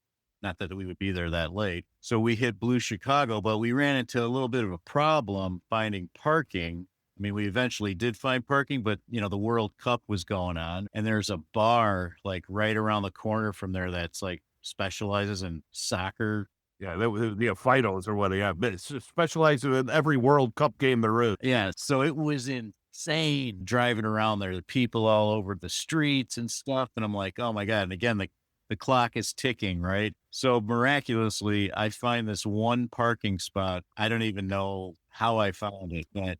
Not that we would be there that late. So we hit Blue Chicago, but we ran into a little bit of a problem finding parking. I mean, we eventually did find parking, but the World Cup was going on, and there's a bar like right around the corner from there that's like specializes in soccer. Yeah, that was the Fidos or what they have. It specializes in every World Cup game there is. Yeah, so it was insane driving around there. The people all over the streets and stuff, and I'm like, oh my God. And again, the clock is ticking, right? So miraculously, I find this one parking spot. I don't even know how I found it, but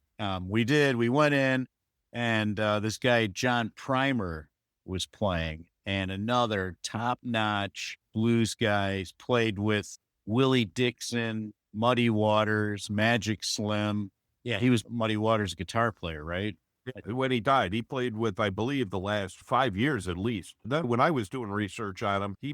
we went in, and this guy, John Primer, was playing, and another top-notch blues guy played with Willie Dixon, Muddy Waters, Magic Slim. Yeah, he was Muddy Waters' guitar player, right? When he died, he played with, I believe, the last 5 years at least. Then when I was doing research on him, he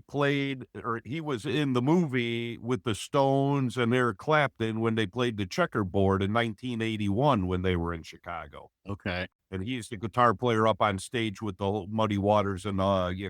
was in the movie with the Stones and Eric Clapton when they played the checkerboard in 1981 when they were in Chicago. Okay. And he's the guitar player up on stage with the whole Muddy Waters and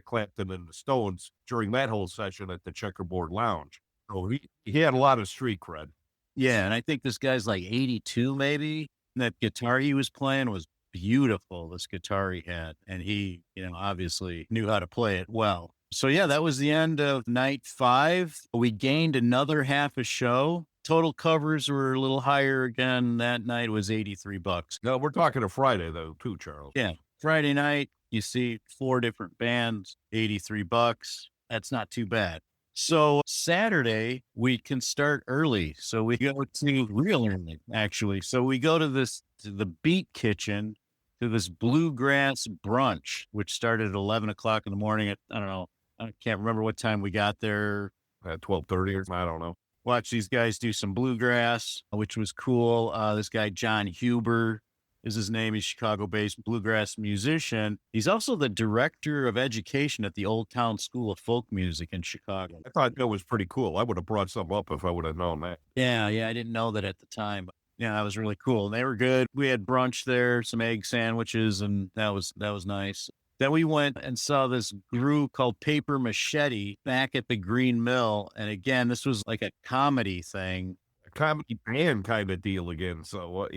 Clapton and the Stones during that whole session at the Checkerboard Lounge. So he had a lot of street cred. Yeah, and I think this guy's like 82 maybe. And that guitar he was playing was beautiful, this guitar he had. And he, obviously knew how to play it well. So yeah, that was the end of night 5. We gained another half a show. Total covers were a little higher again. That night was $83. No, we're talking a Friday though, too, Charles. Yeah. Friday night, you see 4 different bands, $83. That's not too bad. So Saturday, we can start early. So we go to real early, actually. So we go to the Beat Kitchen, to this bluegrass brunch, which started at 11 o'clock in the morning. I don't know. I can't remember what time we got there. At 12:30 or I don't know. Watch these guys do some bluegrass, which was cool. This guy, John Huber, is his name. He's Chicago-based bluegrass musician. He's also the director of education at the Old Town School of Folk Music in Chicago. I thought that was pretty cool. I would have brought some up if I would have known that. Yeah, I didn't know that at the time. But yeah, that was really cool. And they were good. We had brunch there, some egg sandwiches, and that was nice. Then we went and saw this group called Paper Machete back at the Green Mill. And again, this was like a comedy thing. A comedy band kind of deal again. So,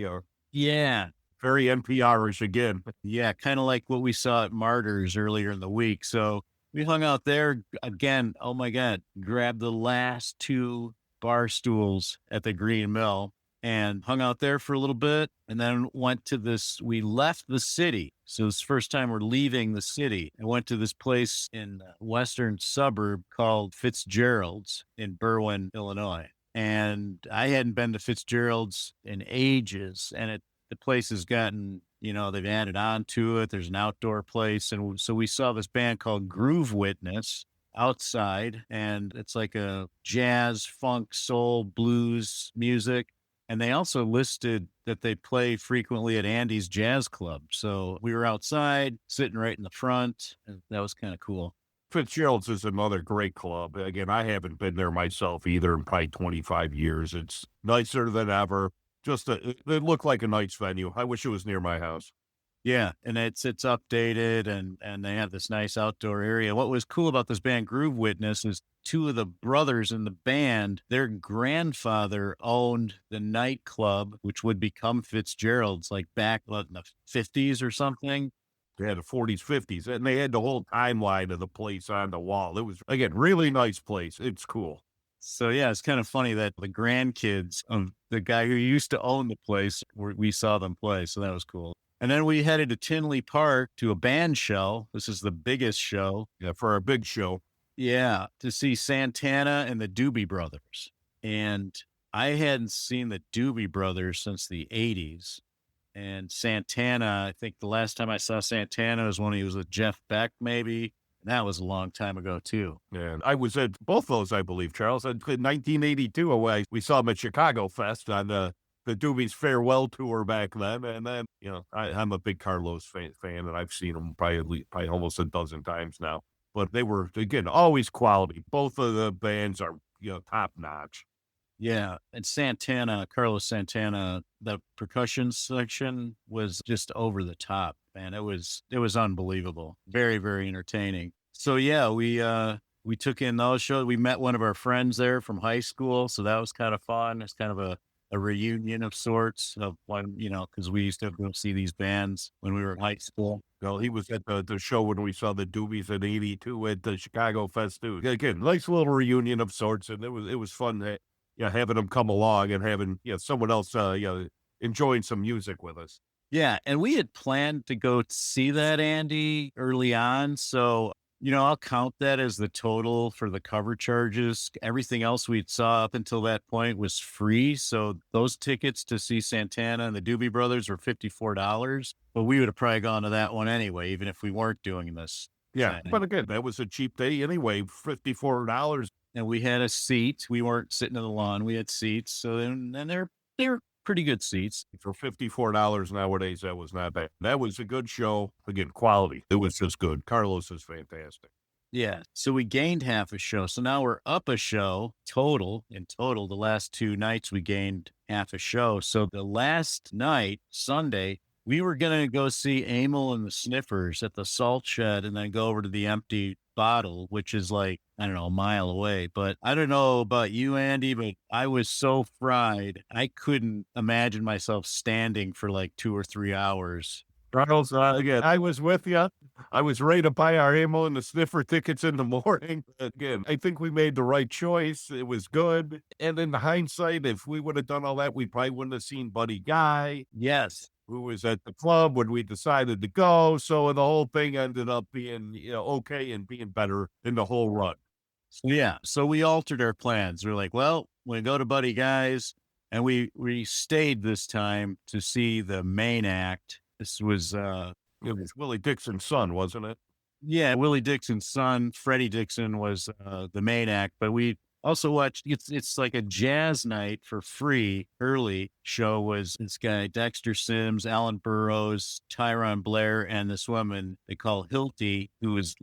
Yeah. Very NPR-ish again. Yeah, kind of like what we saw at Martyrs earlier in the week. So we hung out there again. Oh my God, grabbed the last 2 bar stools at the Green Mill. and hung out there for a little bit, and then went to we left the city. So it's the first time we're leaving the city. I went to this place in a western suburb called Fitzgerald's in Berwyn, Illinois. And I hadn't been to Fitzgerald's in ages, and the place has gotten, they've added on to it. There's an outdoor place. And so we saw this band called Groove Witness outside, and it's like a jazz, funk, soul, blues music. And they also listed that they play frequently at Andy's Jazz Club. So we were outside, sitting right in the front, and that was kind of cool. Fitzgerald's is another great club. Again, I haven't been there myself either in probably 25 years. It's nicer than ever. It looked like a nice venue. I wish it was near my house. Yeah, and it's updated, and they have this nice outdoor area. What was cool about this band Groove Witness is two of the brothers in the band, their grandfather owned the nightclub, which would become Fitzgerald's, like back in the 50s or something. They had the 40s, 50s, and they had the whole timeline of the place on the wall. It was, again, really nice place. It's cool. So yeah, it's kind of funny that the grandkids of the guy who used to own the place, we saw them play. So that was cool. And then we headed to Tinley Park to a band show. This is the biggest show. Yeah, for our big show. Yeah, to see Santana and the Doobie Brothers. And I hadn't seen the Doobie Brothers since the 80s. And Santana, I think the last time I saw Santana was when he was with Jeff Beck, maybe. And that was a long time ago, too. And I was at both those, I believe, Charles. In 1982, we saw him at Chicago Fest on the Doobie's farewell tour back then. And then, I'm a big Carlos fan, and I've seen him probably almost a dozen times now. But they were, again, always quality. Both of the bands are, top notch. Yeah. And Carlos Santana, the percussion section was just over the top, man. It was unbelievable. Very, very entertaining. So yeah, we took in those shows. We met one of our friends there from high school. So that was kind of fun. It's kind of a reunion of sorts of when, because we used to go see these bands when we were in high school. Well, he was at the show when we saw the Doobies in '82 at the Chicago Fest too. Again, nice little reunion of sorts, and it was fun. Having them come along and having someone else enjoying some music with us. Yeah, and we had planned to go see that, Andy, early on. So, I'll count that as the total for the cover charges. Everything else we saw up until that point was free. So those tickets to see Santana and the Doobie Brothers were $54. But we would have probably gone to that one anyway, even if we weren't doing this. Yeah, but again, that was a cheap day anyway, $54. And we had a seat. We weren't sitting in the lawn. We had seats. So then they're pretty good seats. For $54 nowadays, that was not bad. That was a good show. Again, quality. It was just good. Carlos is fantastic. Yeah. So we gained half a show. So now we're up a show total. In total, the last two nights we gained half a show. So the last night, Sunday, we were going to go see Emil and the Sniffers at the Salt Shed and then go over to the Empty Bottle, which is like, I don't know, a mile away. But I don't know about you, Andy, but I was so fried. I couldn't imagine myself standing for like 2 or 3 hours. Charles, again, I was with you. I was ready to buy our Emil and the Sniffer tickets in the morning. Again, I think we made the right choice. It was good. And in hindsight, if we would have done all that, we probably wouldn't have seen Buddy Guy. Yes. Who was at the club when we decided to go. So the whole thing ended up being okay and being better in the whole run. Yeah. So we altered our plans. We're like, well, we go to Buddy Guy's, and we stayed this time to see the main act. This was it was Willie Dixon's son, wasn't it? Yeah, Willie Dixon's son, Freddie Dixon, was the main act, but we also watched, it's like a jazz night for free. Early show was this guy, Dexter Sims, Alan Burroughs, Tyron Blair, and this woman they call Hilty, who is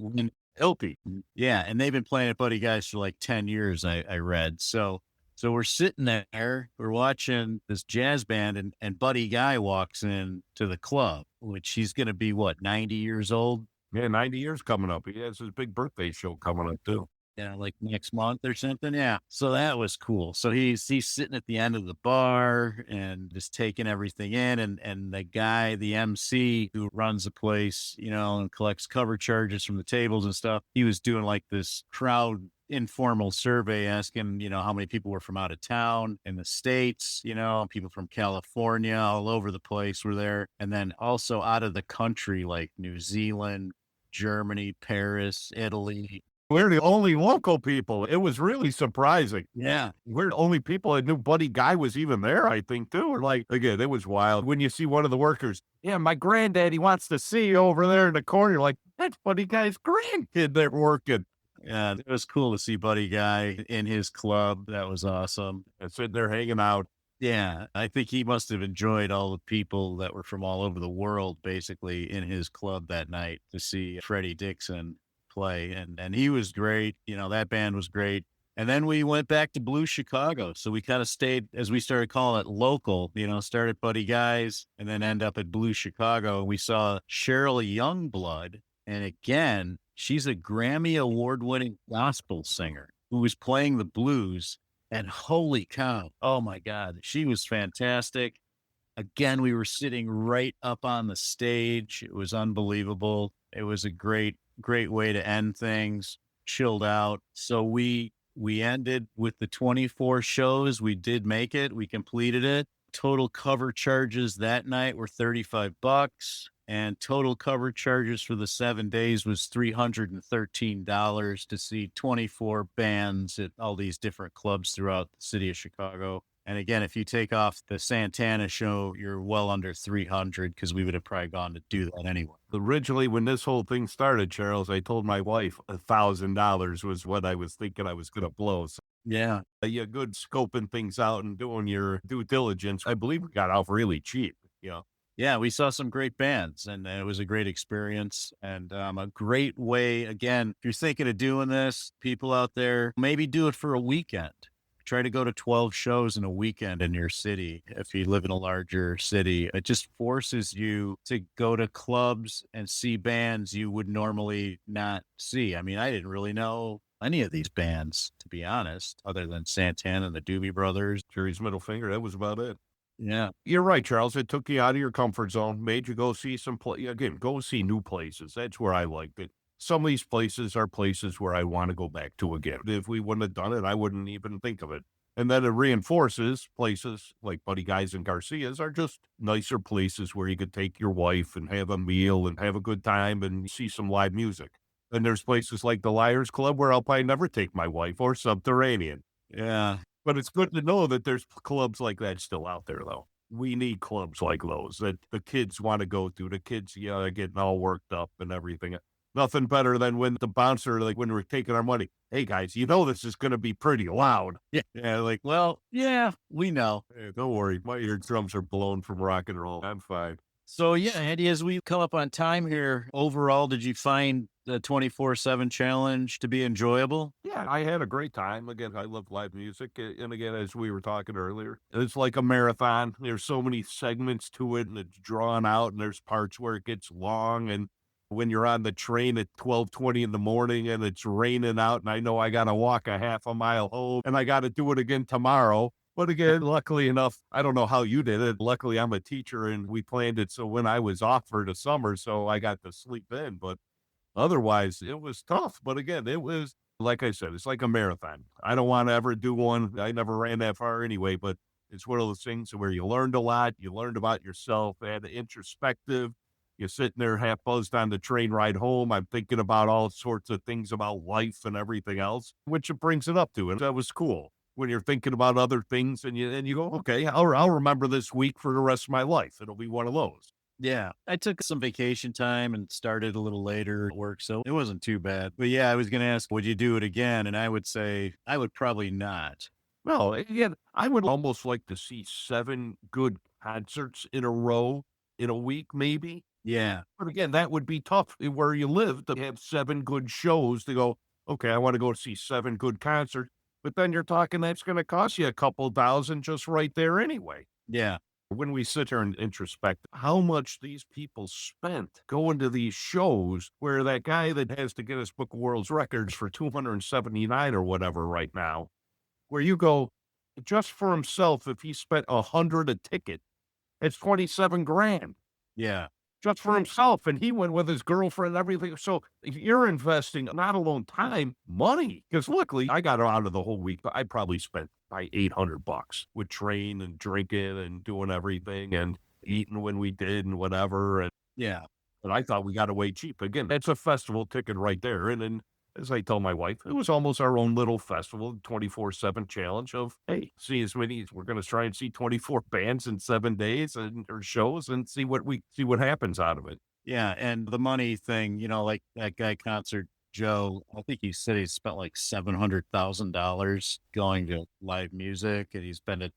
Hilty. Yeah, and they've been playing at Buddy Guys for like 10 years, I read. So we're sitting there, we're watching this jazz band, and Buddy Guy walks in to the club, which he's going to be, 90 years old? Yeah, 90 years coming up. He has his big birthday show coming up, too. Yeah, like next month or something. Yeah. So that was cool. So he's sitting at the end of the bar and just taking everything in. And the guy, the MC who runs the place, and collects cover charges from the tables and stuff, he was doing like this crowd informal survey asking, how many people were from out of town in the States, people from California, all over the place were there. And then also out of the country, like New Zealand, Germany, Paris, Italy. We're the only local people. It was really surprising. Yeah. We're the only people that knew Buddy Guy was even there, I think, too. Or like, again, it was wild. When you see one of the workers, yeah, my granddaddy wants to see you over there in the corner. You're like, that's Buddy Guy's grandkid they're working. Yeah. It was cool to see Buddy Guy in his club. That was awesome. And sitting there hanging out. Yeah. I think he must have enjoyed all the people that were from all over the world, basically, in his club that night to see Freddie Dixon play. And he was great. That band was great. And then we went back to Blue Chicago. So we kind of stayed, as we started calling it, local, started Buddy Guys and then end up at Blue Chicago. We saw Cheryl Youngblood. And again, she's a Grammy award winning gospel singer who was playing the blues. And holy cow, oh my God, she was fantastic. Again, we were sitting right up on the stage. It was unbelievable. It was a great way to end things, chilled out. So we ended with the 24 shows. We did make it. We completed it. Total cover charges that night were $35, and total cover charges for the 7 days was $313 to see 24 bands at all these different clubs throughout the city of Chicago. And again, if you take off the Santana show, you're well under 300 because we would have probably gone to do that anyway. Originally, when this whole thing started, Charles, I told my wife $1,000 was what I was thinking I was going to blow. So, Yeah. you're good scoping things out and doing your due diligence. I believe we got off really cheap. Yeah, we saw some great bands, and it was a great experience and a great way. Again, if you're thinking of doing this, people out there, maybe do it for a weekend. Try to go to 12 shows in a weekend in your city. If you live in a larger city, it just forces you to go to clubs and see bands you would normally not see. I mean, I didn't really know any of these bands, to be honest, other than Santana and the Doobie Brothers. Jerry's Middle Finger, that was about it. Yeah. You're right, Charles. It took you out of your comfort zone, made you go see again, go see new places. That's where I liked it. Some of these places are places where I want to go back to again. If we wouldn't have done it, I wouldn't even think of it. And then it reinforces places like Buddy Guys and Garcia's are just nicer places where you could take your wife and have a meal and have a good time and see some live music. And there's places like the Liars Club where I'll probably never take my wife, or Subterranean. Yeah. But it's good to know that there's clubs like that still out there, though. We need clubs like those that the kids want to go to. The kids, they're getting all worked up and everything. Nothing better than when the bouncer, like when we're taking our money, hey guys, this is going to be pretty loud. Yeah. Like, well, yeah, we know. Hey, don't worry. My eardrums are blown from rock and roll. I'm fine. So yeah, Andy, as we come up on time here, overall, did you find the 24/7 challenge to be enjoyable? Yeah, I had a great time. Again, I love live music. And again, as we were talking earlier, it's like a marathon. There's so many segments to it and it's drawn out and there's parts where it gets long. And when you're on the train at 12:20 in the morning and it's raining out and I know I got to walk a half a mile home and I got to do it again tomorrow. But again, luckily enough, I don't know how you did it. Luckily, I'm a teacher and we planned it so when I was off for the summer, so I got to sleep in. But otherwise, it was tough. But again, it was, like I said, it's like a marathon. I don't want to ever do one. I never ran that far anyway, but it's one of those things where you learned a lot. You learned about yourself, had introspective. You're sitting there half buzzed on the train ride home. I'm thinking about all sorts of things about life and everything else, which it brings it up to. And that was cool. When you're thinking about other things and you go, okay, I'll remember this week for the rest of my life. It'll be one of those. Yeah. I took some vacation time and started a little later at work, so it wasn't too bad. But yeah, I was going to ask, would you do it again? And I would say I would probably not. Well, again, I would almost like to see 7 good concerts in a row in a week, maybe. Yeah. But again, that would be tough where you live to have 7 good shows to go, okay, I want to go see 7 good concerts. But then you're talking that's going to cost you a couple thousand just right there anyway. Yeah. When we sit here and introspect how much these people spent going to these shows where that guy that has the Guinness Book of World Records for 279 or whatever right now, where you go, just for himself, if he spent 100 a ticket, it's 27 grand. Yeah. just for himself, and he went with his girlfriend and everything. So you're investing not alone time, money. Because luckily, I got out of the whole week, but I probably spent by $800 with train and drinking and doing everything and eating when we did and whatever. Yeah. And I thought we got away cheap. Again, that's a festival ticket right there. And then, as I told my wife, it was almost our own little festival, 24/7 challenge of, hey, see as many, we're going to try and see 24 bands in 7 days and or shows and see what happens out of it. Yeah. And the money thing, like that guy concert, Joe, I think he said he spent like $700,000 going to live music, and he's been to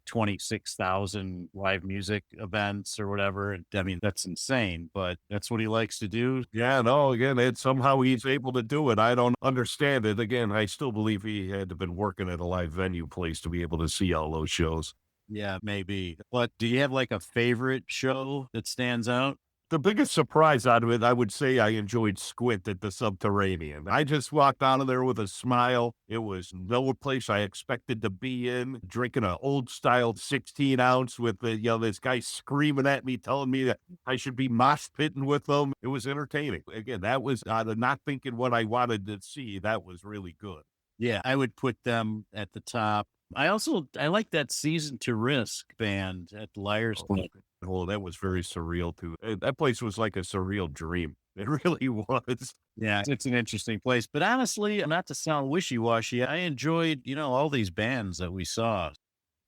26,000 live music events or whatever. And I mean, that's insane, but that's what he likes to do. Yeah, no, again, it's somehow he's able to do it. I don't understand it. Again, I still believe he had to been working at a live venue place to be able to see all those shows. Yeah, maybe. But do you have like a favorite show that stands out? The biggest surprise out of it, I would say I enjoyed Squint at the Subterranean. I just walked out of there with a smile. It was no place I expected to be in, drinking an old style 16 ounce with this guy screaming at me, telling me that I should be mosh pitting with them. It was entertaining. Again, that was out of not thinking what I wanted to see. That was really good. Yeah, I would put them at the top. I like that Season to Risk band at the Liars Club. Oh, that was very surreal too. That place was like a surreal dream. It really was. Yeah, it's an interesting place. But honestly, not to sound wishy-washy, I enjoyed, all these bands that we saw.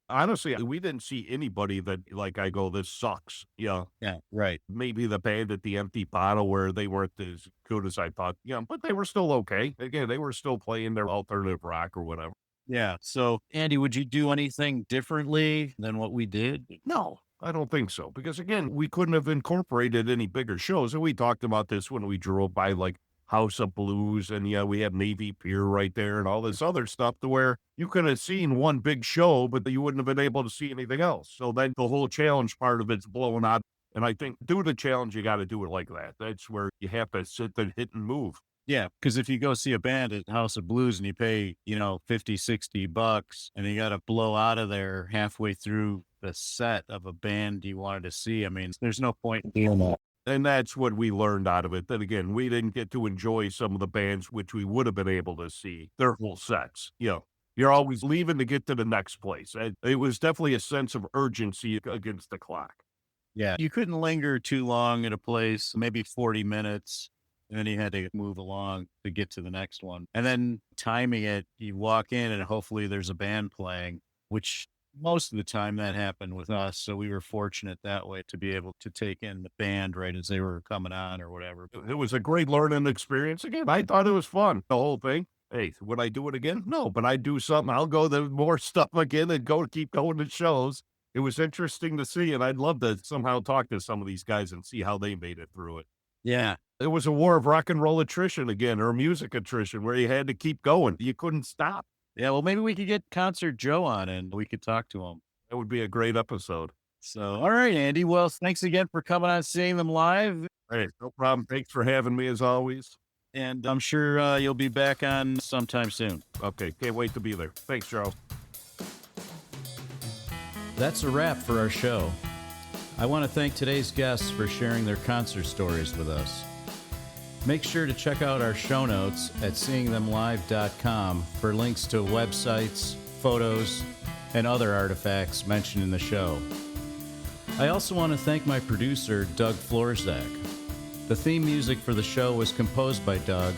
Honestly, we didn't see anybody that like I go, this sucks. Yeah. Yeah, right. Maybe the band at the Empty Bottle where they weren't as good as I thought. Yeah, but they were still okay. Again, they were still playing their alternative rock or whatever. Yeah. So, Andy, would you do anything differently than what we did? No, I don't think so. Because again, we couldn't have incorporated any bigger shows. And we talked about this when we drove by like House of Blues, and yeah, we have Navy Pier right there and all this other stuff to where you could have seen one big show, but you wouldn't have been able to see anything else. So then the whole challenge part of it's blown out. And I think do the challenge, you got to do it like that. That's where you have to sit and hit and move. Yeah, because if you go see a band at House of Blues and you pay, 50, $60 and you got to blow out of there halfway through the set of a band you wanted to see, I mean, there's no point in doing that. And that's what we learned out of it. That again, we didn't get to enjoy some of the bands which we would have been able to see their whole sets. You're always leaving to get to the next place. It was definitely a sense of urgency against the clock. Yeah, you couldn't linger too long at a place, maybe 40 minutes. And then you had to move along to get to the next one. And then timing it, you walk in and hopefully there's a band playing, which most of the time that happened with us. So we were fortunate that way to be able to take in the band right as they were coming on or whatever. It was a great learning experience. Again, I thought it was fun, the whole thing. Hey, would I do it again? No, but I'd do something. I'll go to more stuff again and keep going to shows. It was interesting to see, and I'd love to somehow talk to some of these guys and see how they made it through it. Yeah. It was a war of rock and roll attrition again, or music attrition, where you had to keep going. You couldn't stop. Yeah, well, maybe we could get Concert Joe on and we could talk to him. That would be a great episode. So, all right, Andy. Well, thanks again for coming on Seeing Them Live. Hey, no problem. Thanks for having me as always. And I'm sure you'll be back on sometime soon. Okay, can't wait to be there. Thanks, Charles. That's a wrap for our show. I want to thank today's guests for sharing their concert stories with us. Make sure to check out our show notes at seeingthemlive.com for links to websites, photos, and other artifacts mentioned in the show. I also want to thank my producer, Doug Florzak. The theme music for the show was composed by Doug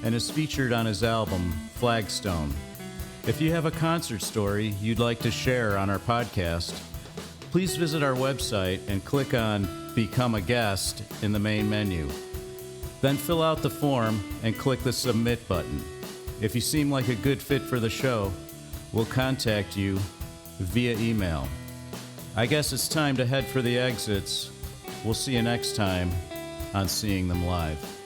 and is featured on his album, Flagstone. If you have a concert story you'd like to share on our podcast, please visit our website and click on Become a Guest in the main menu. Then fill out the form and click the Submit button. If you seem like a good fit for the show, we'll contact you via email. I guess it's time to head for the exits. We'll see you next time on Seeing Them Live.